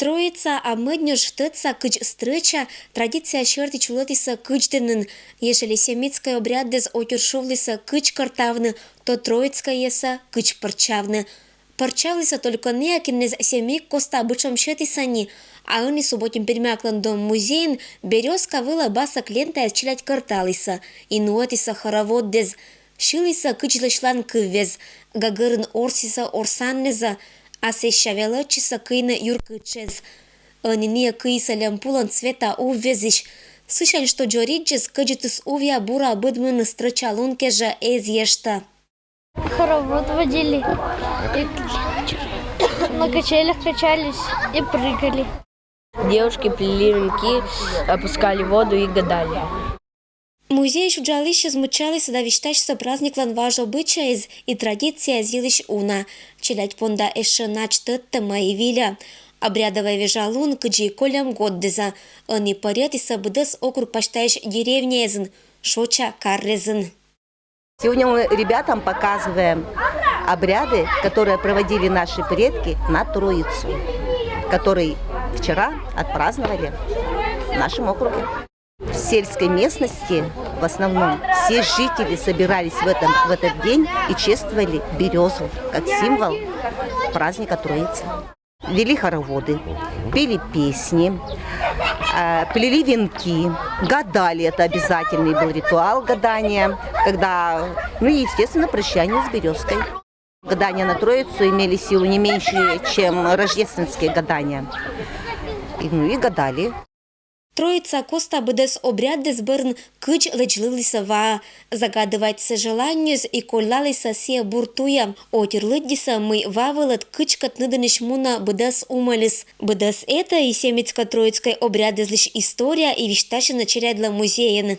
Троица, а медню жтеца кыч встреча, традиция черти чулотиса кычденын. Ежели семитская обряд дез отюршовлиса кыч картавны, то троицкая еса кыч парчавны. Парчавлиса только не акинез семик коста бычом щетисани, а они субботим перемяклан дом музейн березка выла баса клента чилять карталиса, и нуотиса хоровод дез шилиса кычлышлан кывез, гагырын орсиса орсаннеза, а се шавелочиса кыйны юркычез. Ниния кыйса лямпулан цвета увезиш. Слышали, что джориджес кыджитыс увия бура быдмын строчалунке же эзешта. Хоровод водили, на качелях качались и прыгали. Девушки плели венки, опускали воду и гадали. Музей чуджалище змучалися да віштачса праздниклан важ обичаїз і традиція зілищ уна. Челять понда еше начтетте маєвіля. Обрядовая вежалун кыджи колям годдеза. Они паретиса бдес округ паштаеш деревнезен, шоча каррезен. Сегодня мы ребятам показываем обряды, которые проводили наши предки на Троицу, который вчера отпраздновали в нашем округе. В сельской местности в основном все жители собирались в этот день и чествовали березу как символ праздника Троицы. Вели хороводы, пели песни, плели венки, гадали. Это обязательный был ритуал гадания, когда, и, естественно, прощание с березкой. Гадания на Троицу имели силу не меньше, чем рождественские гадания. И гадали. Троица коста бдес обряд дез бърн кыч лечливлиса ва. Загадывать желаниес и коллалиса сия буртуя. Отирлыддиса мы вавылат кычкат ныдыныш муна бдес умалис. Бдес это и семицко-троицкой обряд лишь история и вишташина черядла музеен.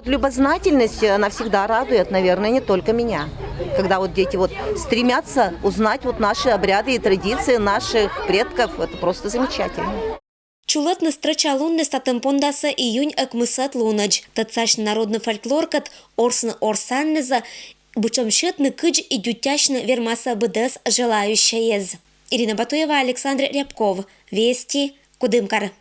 Любознательность, она всегда радует, наверное, не только меня. Когда вот дети стремятся узнать наши обряды и традиции наших предков, это просто замечательно. Чулатны строчалунны статым пондаса июнь акмысат лунач. Тацаш народный фольклоркат орсын орсаннеза, бучамшетны кыч и дютяшны вермаса бдес желающаяез. Ирина Батуева, Александр Рябков. Вести, Кудымкар.